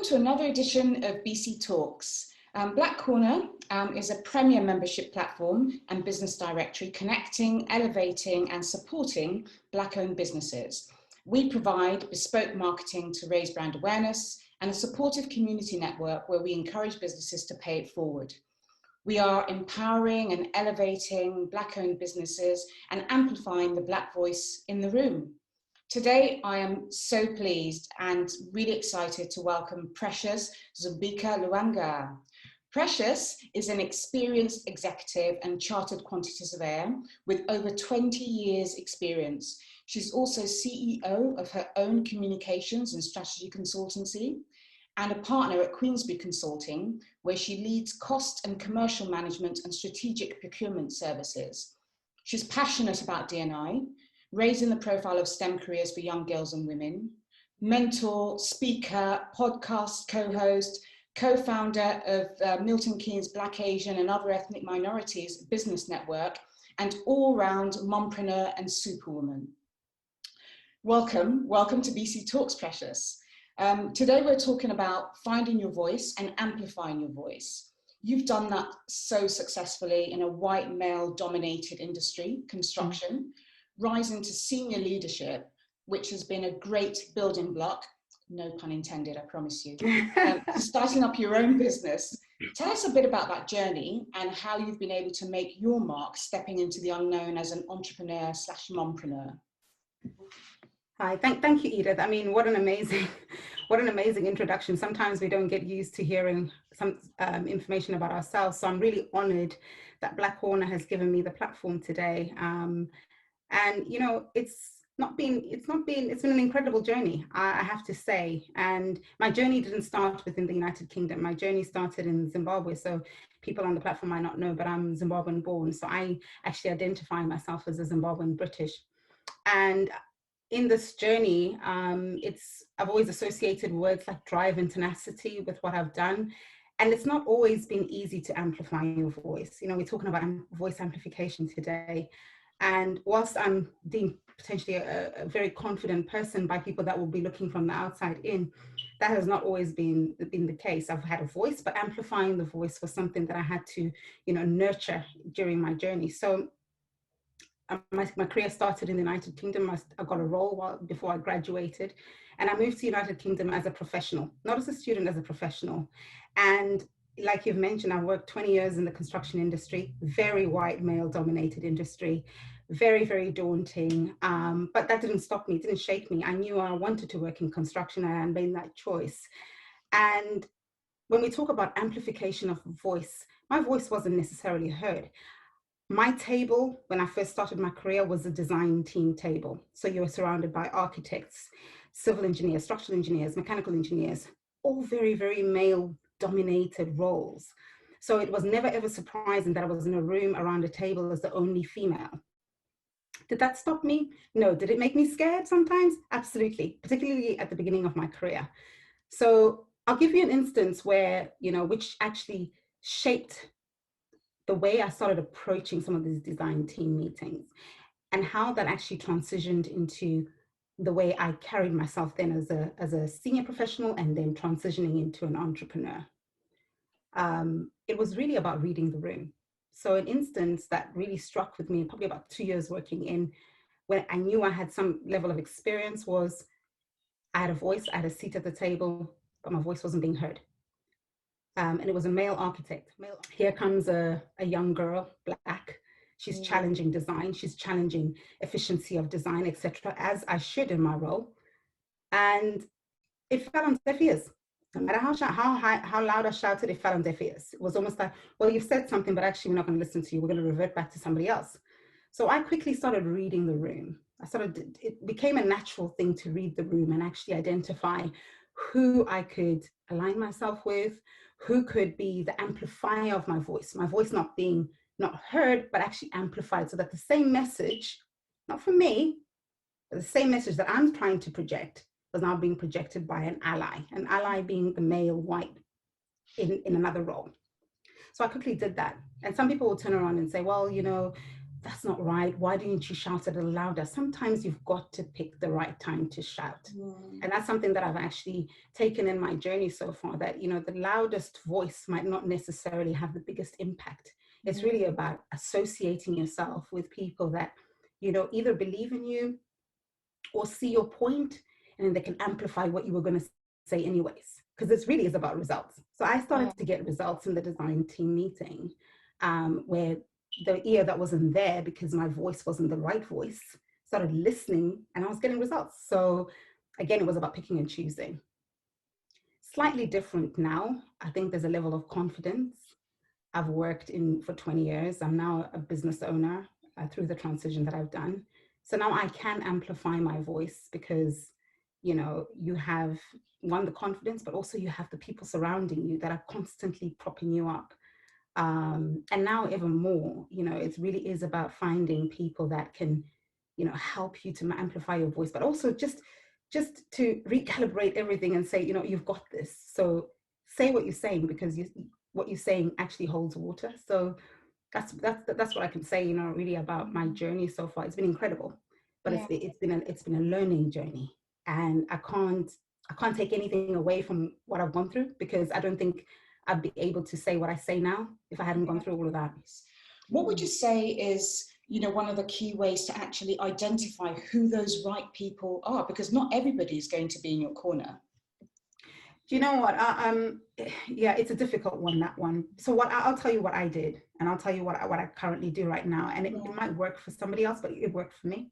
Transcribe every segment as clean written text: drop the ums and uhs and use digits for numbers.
to another edition of BC Talks. Black Corner is a premier membership platform and business directory connecting, elevating and supporting Black-owned businesses. We provide bespoke marketing to raise brand awareness and a supportive community network where we encourage businesses to pay it forward. We are empowering and elevating Black-owned businesses and amplifying the Black voice in the room. Today, I am so pleased and really excited to welcome Precious Zumbika Lwanga. Precious is an experienced executive and chartered quantity surveyor with over 20 years experience. She's also CEO of her own communications and strategy consultancy and a partner at Queensbury Consulting, where she leads cost and commercial management and strategic procurement services. She's passionate about D&I, raising the profile of STEM careers for young girls and women, mentor, speaker, podcast co-host, co-founder of Milton Keynes Black, Asian and Other Ethnic Minorities Business Network, and all-round mumpreneur and superwoman. Welcome to BC Talks, Precious. Today we're talking about finding your voice and amplifying your voice. You've done that so successfully in a white male-dominated industry, construction, rising to senior leadership, which has been a great building block, no pun intended, I promise you, starting up your own business. Tell us a bit about that journey and how you've been able to make your mark stepping into the unknown as an entrepreneur / mompreneur. Hi, thank you, Edith. I mean, what an amazing introduction. Sometimes we don't get used to hearing some information about ourselves. So I'm really honored that Black Corner has given me the platform today. And you know, it's been an incredible journey, I have to say. And my journey didn't start within the United Kingdom. My journey started in Zimbabwe. So people on the platform might not know, but I'm Zimbabwean born. So I actually identify myself as a Zimbabwean British. And in this journey, I've always associated words like drive and tenacity with what I've done. And it's not always been easy to amplify your voice. You know, we're talking about voice amplification today. And whilst I'm deemed potentially a very confident person by people that will be looking from the outside in, that has not always been the case. I've had a voice, but amplifying the voice was something that I had to, you know, nurture during my journey. So my career started in the United Kingdom. I got a role before I graduated, and I moved to the United Kingdom as a professional, not as a student, as a professional. And like you've mentioned, I've worked 20 years in the construction industry, very white male dominated industry, very, very daunting. But that didn't stop me, it didn't shake me. I knew I wanted to work in construction and I made that choice. And when we talk about amplification of voice, my voice wasn't necessarily heard. My table, when I first started my career, was a design team table. So you were surrounded by architects, civil engineers, structural engineers, mechanical engineers, all very, very male dominated roles. So it was never ever surprising that I was in a room around a table as the only female. Did that stop me? No. Did it make me scared sometimes? Absolutely, particularly at the beginning of my career. So I'll give you an instance where, you know, which actually shaped the way I started approaching some of these design team meetings and how that actually transitioned into the way I carried myself then as a senior professional and then transitioning into an entrepreneur. It was really about reading the room. So an instance that really struck with me, probably about 2 years working in, when I knew I had some level of experience, was I had a voice, I had a seat at the table, but my voice wasn't being heard. And it was a male architect. Here comes a young girl, Black. She's challenging design. She's challenging efficiency of design, etc., as I should in my role. And it fell on deaf ears. No matter how loud I shouted, it fell on deaf ears. It was almost like, well, you've said something, but actually we're not going to listen to you. We're going to revert back to somebody else. So I quickly started reading the room. It became a natural thing to read the room and actually identify who I could align myself with, who could be the amplifier of my voice not being not heard, but actually amplified, so that the same message, not from me, but the same message that I'm trying to project was now being projected by an ally being the male white in another role. So I quickly did that. And some people will turn around and say, well, you know, that's not right. Why didn't you shout a little louder? Sometimes you've got to pick the right time to shout. And that's something that I've actually taken in my journey so far, that, you know, the loudest voice might not necessarily have the biggest impact. It's really about associating yourself with people that, you know, either believe in you or see your point, and then they can amplify what you were going to say anyways, because this really is about results. So I started to get results in the design team meeting, where the ear that wasn't there because my voice wasn't the right voice started listening, and I was getting results. So again, it was about picking and choosing. Slightly different now. I think there's a level of confidence. I've worked in for 20 years. I'm now a business owner through the transition that I've done. So now I can amplify my voice because, you know, you have one, the confidence, but also you have the people surrounding you that are constantly propping you up. And now even more, you know, it really is about finding people that can, you know, help you to amplify your voice, but also just to recalibrate everything and say, you know, you've got this. So say what you're saying, because what you're saying actually holds water. So that's what I can say, you know, really about my journey so far. It's been incredible, but it's been a learning journey, and I can't take anything away from what I've gone through, because I don't think I'd be able to say what I say now if I hadn't gone through all of that. What would you say is, you know, one of the key ways to actually identify who those right people are? Because not everybody is going to be in your corner. Do you know what? Yeah, it's a difficult one, that one. So I'll tell you what I did, and I'll tell you what I currently do right now. And it might work for somebody else, but it worked for me.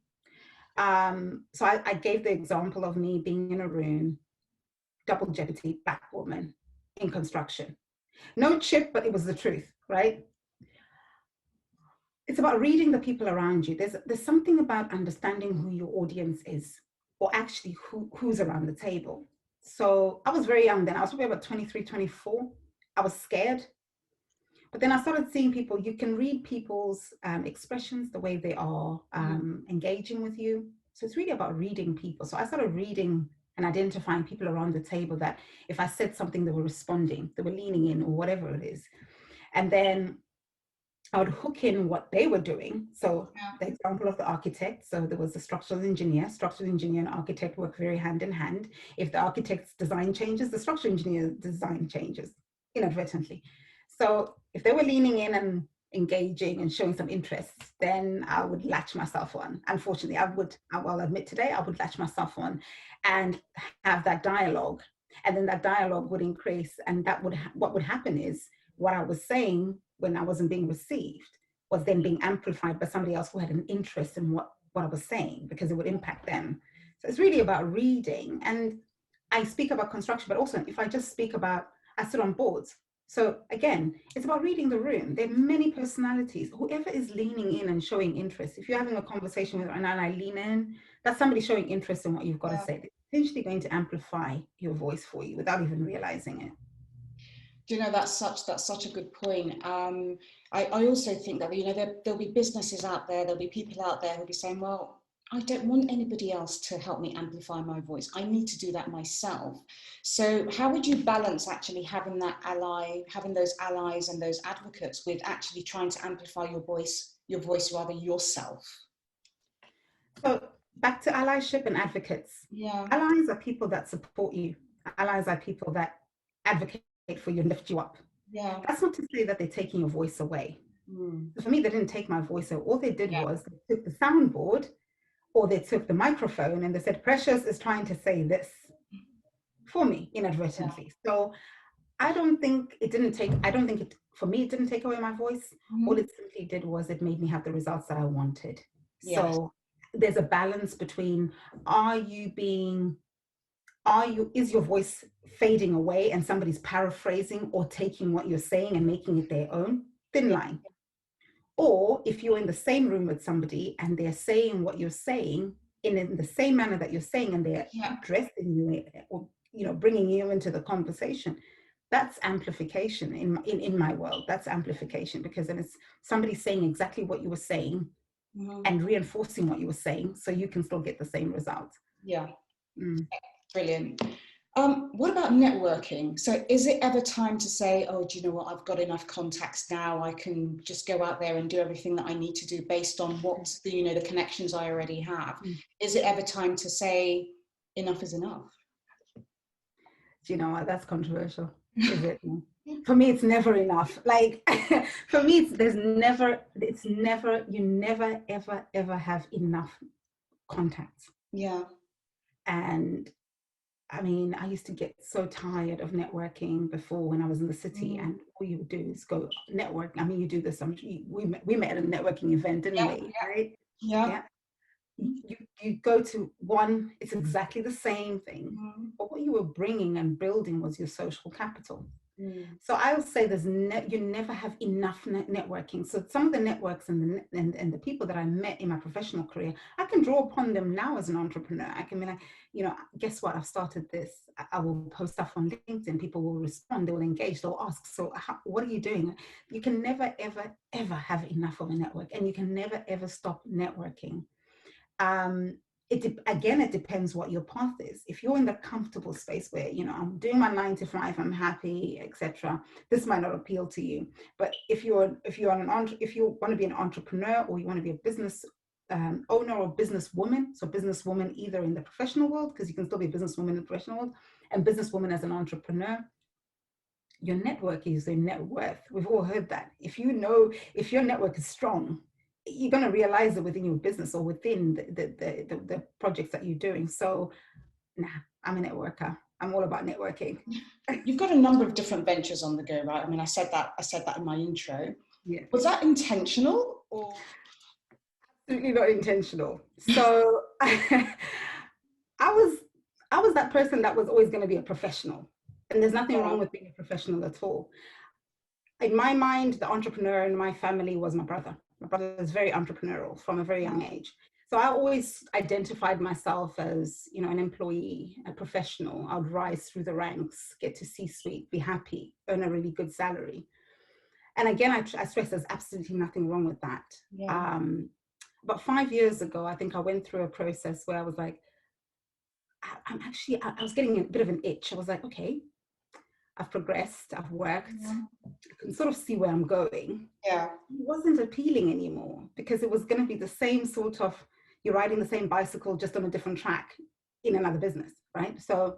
So I gave the example of me being in a room, double jeopardy, Black woman in construction. No chip, but it was the truth, right? It's about reading the people around you. There's something about understanding who your audience is, or actually who's around the table. So I was very young then. I was probably about 23, 24. I was scared. But then I started seeing people. You can read people's expressions, the way they are engaging with you. So it's really about reading people. So I started reading and identifying people around the table that if I said something, they were responding, they were leaning in, or whatever it is. And then I would hook in what they were doing. So the example of the architect. So there was a structural engineer and architect work very hand in hand. If the architect's design changes, the structural engineer design changes inadvertently. So if they were leaning in and engaging and showing some interest, then I would latch myself on. Unfortunately, I'll admit today, I would latch myself on and have that dialogue. And then that dialogue would increase. And what would happen is, what I was saying when I wasn't being received was then being amplified by somebody else who had an interest in what I was saying, because it would impact them. So it's really about reading. And I speak about construction, but also if I just speak about, I sit on boards. So again, it's about reading the room. There are many personalities. Whoever is leaning in and showing interest, if you're having a conversation with, and I lean in, that's somebody showing interest in what you've got to say. They're potentially going to amplify your voice for you without even realizing it. Do you know, that's such a good point. I also think that, you know, there'll be businesses out there, there'll be people out there who'll be saying, well, I don't want anybody else to help me amplify my voice. I need to do that myself. So how would you balance actually having those allies and those advocates with actually trying to amplify your voice rather yourself? So back to allyship and advocates. Yeah. Allies are people that support you. Allies are people that advocate for you and lift you up. Yeah. That's not to say that they're taking your voice away. So for me, they didn't take my voice away. All they did was they took the soundboard, or they took the microphone, and they said, Precious is trying to say this for me inadvertently. So I don't think it, for me, it didn't take away my voice. All it simply did was it made me have the results that I wanted. So there's a balance between, is your voice fading away and somebody's paraphrasing or taking what you're saying and making it their own? Thin line. Or if you're in the same room with somebody and they're saying what you're saying in the same manner that you're saying, and they're addressing you, or, you know, bringing you into the conversation, that's amplification in my world. That's amplification, because then it's somebody saying exactly what you were saying and reinforcing what you were saying, so you can still get the same result. Brilliant. What about networking? So is it ever time to say, oh, do you know what, I've got enough contacts now, I can just go out there and do everything that I need to do based on what the, you know, the connections I already have? Is it ever time to say enough is enough? Do you know what, that's controversial, is it? For me, it's never enough. Like, for me, you never, ever have enough contacts. Yeah. And I mean, I used to get so tired of networking before when I was in the city, and all you would do is go network. I mean, you do this. We met at a networking event, didn't we? Right? Yeah. You go to one, it's exactly the same thing, but what you were bringing and building was your social capital. So I'll say you never have enough networking. So some of the networks and the people that I met in my professional career, I can draw upon them now as an entrepreneur. I can be like, you know, guess what? I've started this. I will post stuff on LinkedIn. People will respond. They will engage. They'll ask, so what are you doing? You can never, ever, ever have enough of a network, and you can never, ever stop networking. It depends what your path is. If you're in the comfortable space where, you know, I'm doing my 9 to 5, I'm happy, etc., this might not appeal to you. But if you want to be an entrepreneur, or you want to be a business owner or businesswoman, so businesswoman either in the professional world, because you can still be a businesswoman in the professional world, and businesswoman as an entrepreneur, your network is your net worth. We've all heard that. If your network is strong, you're going to realize it within your business or within the projects that you're doing. So, I'm a networker. I'm all about networking. You've got a number of different ventures on the go, right? I mean, I said that in my intro. Yeah. Was that intentional or? Absolutely not intentional. So I was that person that was always going to be a professional. And there's nothing wrong with being a professional at all. In my mind, the entrepreneur in my family was my brother. My brother is very entrepreneurial from a very young age. So I always identified myself as, you know, an employee, a professional. I would rise through the ranks, get to C-suite, be happy, earn a really good salary. And again, I stress there's absolutely nothing wrong with that. Yeah. But 5 years ago, I think I went through a process where I was like, I was getting a bit of an itch. I was like, okay, I've progressed, I've worked, I can sort of see where I'm going. Yeah. It wasn't appealing anymore, because it was going to be the same sort of, you're riding the same bicycle just on a different track in another business, right? So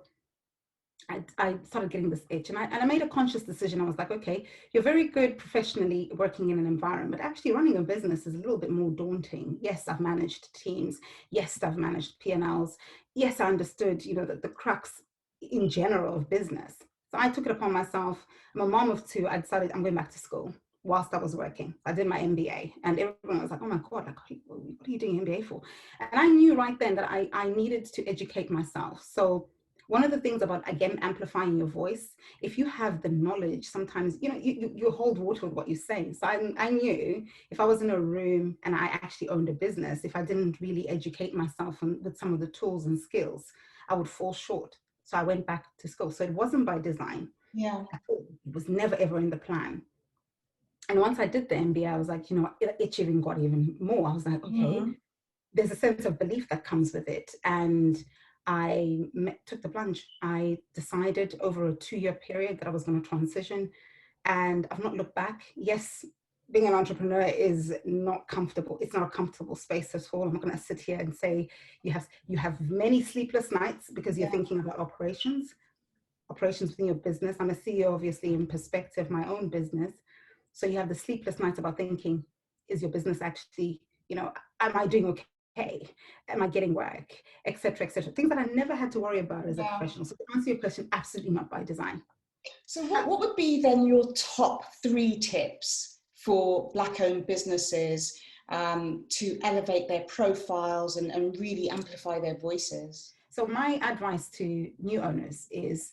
I started getting this itch, and I made a conscious decision. I was like, okay, you're very good professionally working in an environment, but actually running a business is a little bit more daunting. Yes, I've managed teams. Yes, I've managed P&Ls. Yes, I understood, you know, the crux in general of business. So I took it upon myself. I'm a mom of 2. I decided I'm going back to school whilst I was working. I did my MBA, and everyone was like, oh my God, like, what are you doing MBA for? And I knew right then that I needed to educate myself. So one of the things about, again, amplifying your voice, if you have the knowledge, sometimes, you know, you hold water with what you say. So I knew if I was in a room and I actually owned a business, if I didn't really educate myself with some of the tools and skills, I would fall short. So I went back to school. So it wasn't by design. Yeah. It was never, ever in the plan. And once I did the MBA, I was like, you know, it even got even more. I was like, okay, there's a sense of belief that comes with it. And I took the plunge. I decided over a 2-year period that I was going to transition, and I've not looked back. Yes, being an entrepreneur is not comfortable. It's not a comfortable space at all. I'm not going to sit here and say you have many sleepless nights because you're thinking about operations within your business. I'm a CEO, obviously, in perspective, my own business. So you have the sleepless nights about thinking, is your business actually, you know, am I doing okay? Am I getting work, etc., etc. Things that I never had to worry about as a professional. So to answer your question, absolutely not by design. So what would be then your top 3 tips for Black-owned businesses to elevate their profiles and really amplify their voices? So my advice to new owners is,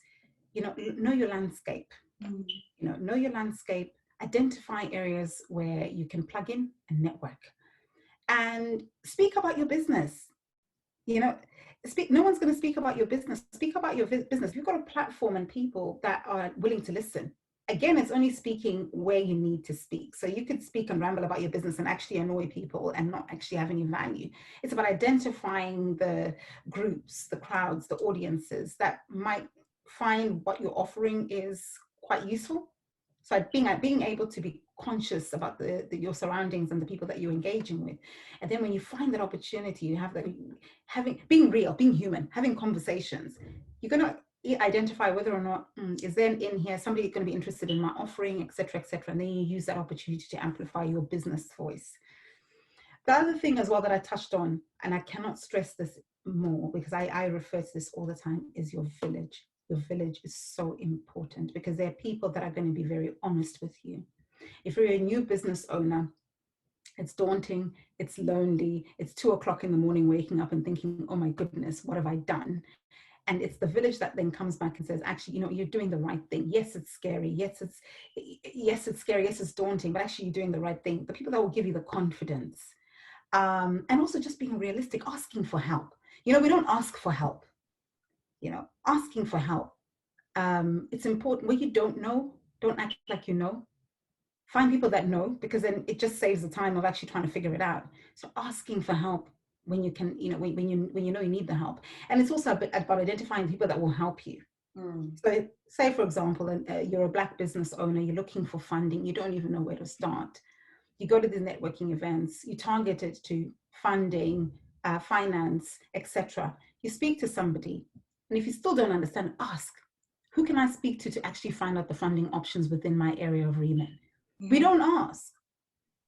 you know your landscape. You know your landscape. Identify areas where you can plug in and network. And speak about your business. You know, no one's going to speak about your business. Speak about your business. You've got a platform and people that are willing to listen. Again, it's only speaking where you need to speak. So you could speak and ramble about your business and actually annoy people and not actually have any value. It's about identifying the groups, the crowds, the audiences that might find what you're offering is quite useful. So being able to be conscious about your surroundings and the people that you're engaging with. And then when you find that opportunity, you have that, being real, being human, having conversations, you're going to identify whether or not is then in here somebody going to be interested in my offering, etc., etc. And then you use that opportunity to amplify your business voice. The other thing as well that I touched on, and I cannot stress this more because I refer to this all the time, is your village. Your village is so important because there are people that are going to be very honest with you. If you're a new business owner, it's daunting, it's lonely, it's 2 o'clock in the morning waking up and thinking, oh my goodness, what have I done? And it's the village that then comes back and says, actually, you know, you're doing the right thing. Yes, it's scary. Yes, it's scary. Yes, it's daunting, but actually you're doing the right thing. The people that will give you the confidence. And also just being realistic, asking for help. You know, we don't ask for help, you know, asking for help. It's important. Where you don't know, don't act like you know. Find people that know, because then it just saves the time of actually trying to figure it out. So asking for help when you can, you know, when you know you need the help. And it's also about identifying people that will help you. So say, for example, you're a Black business owner, you're looking for funding, you don't even know where to start. You go to these networking events, you target it to funding, finance, etc. You speak to somebody, and if you still don't understand, ask, who can I speak to actually find out the funding options within my area of remit? We don't ask,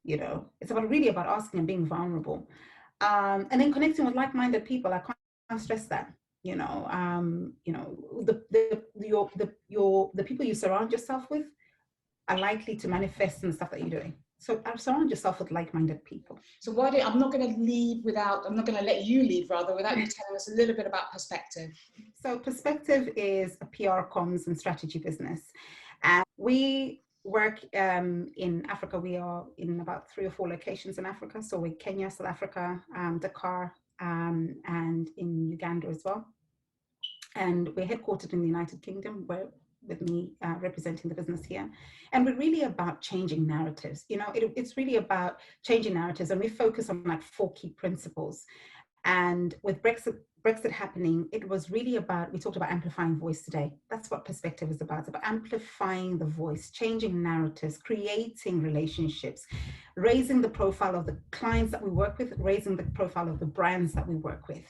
you know. It's really about asking and being vulnerable, and then connecting with like-minded people. I can't stress that. You know, the people you surround yourself with are likely to manifest in the stuff that you're doing. So surround yourself with like-minded people. So I'm not going to let you leave rather without you telling us a little bit about Perspective. So Perspective is a PR, comms and strategy business. And we work in Africa. We are in about 3 or 4 locations in Africa. So we're Kenya, South Africa, Dakar, and in Uganda as well. And we're headquartered in the United Kingdom, where with me representing the business here. And we're really about changing narratives. You know, it's really about changing narratives, and we focus on like 4 key principles. And with Brexit happening, it was really about, we talked about amplifying voice today. That's what Perspective is about. It's about amplifying the voice, changing narratives, creating relationships, raising the profile of the clients that we work with, raising the profile of the brands that we work with.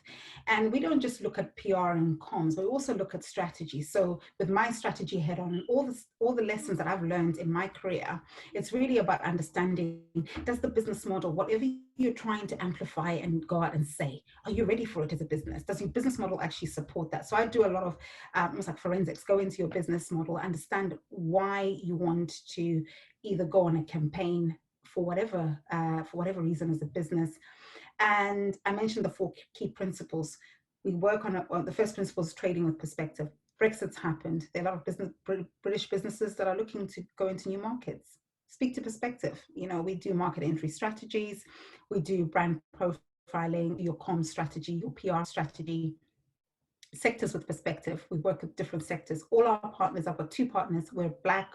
And we don't just look at PR and comms, we also look at strategy. So with my strategy head on and all the lessons that I've learned in my career, it's really about understanding, does the business model, whatever you're trying to amplify and go out and say, are you ready for it as a business? Does your business model actually support that? So I do a lot of almost like forensics, go into your business model, understand why you want to either go on a campaign for whatever reason as a business. And I mentioned the 4 key principles. We work on the first principle is trading with perspective. Brexit's happened. There are a lot of British businesses that are looking to go into new markets. Speak to Perspective. You know, we do market entry strategies, we do brand profiling, your comm strategy, your PR strategy. Sectors with Perspective, we work with different sectors. All our partners, I've got 2 partners, we're Black,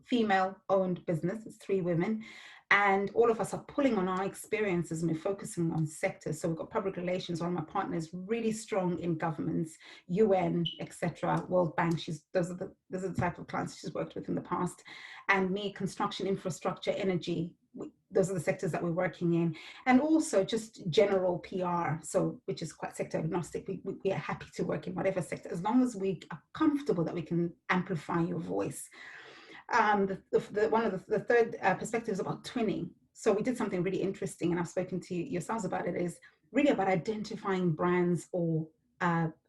female-owned business, it's 3 women, and all of us are pulling on our experiences and we're focusing on sectors. So we've got public relations, one of my partners really strong in governments, UN, etc., World Bank. Those are the type of clients she's worked with in the past. And me, construction, infrastructure, energy. Those are the sectors that we're working in. And also just general PR, so which is quite sector agnostic. We are happy to work in whatever sector, as long as we are comfortable that we can amplify your voice. The third perspective is about twinning. So we did something really interesting, and I've spoken to yourselves about it, is really about identifying brands or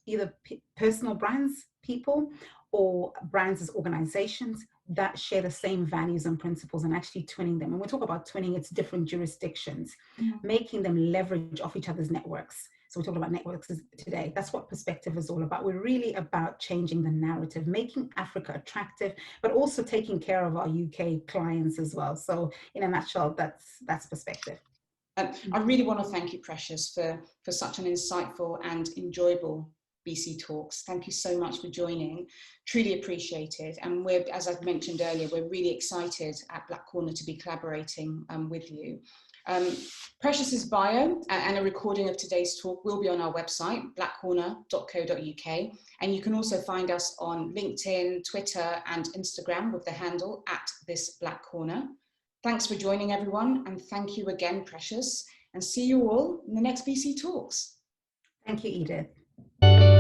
either personal brands, people, or brands as organizations that share the same values and principles, and actually twinning them. When we talk about twinning, it's different jurisdictions, making them leverage off each other's networks. So we're talking about networks today. That's what Perspective is all about. We're really about changing the narrative, making Africa attractive, but also taking care of our UK clients as well. So in a nutshell, that's Perspective. I really want to thank you, Precious, for such an insightful and enjoyable BC Talks. Thank you so much for joining. Truly appreciated. And we're, as I've mentioned earlier, we're really excited at Black Corner to be collaborating with you. Precious's bio and a recording of today's talk will be on our website, blackcorner.co.uk. And you can also find us on LinkedIn, Twitter, and Instagram with the handle @thisblackcorner. Thanks for joining, everyone. And thank you again, Precious. And see you all in the next BC Talks. Thank you, Edith.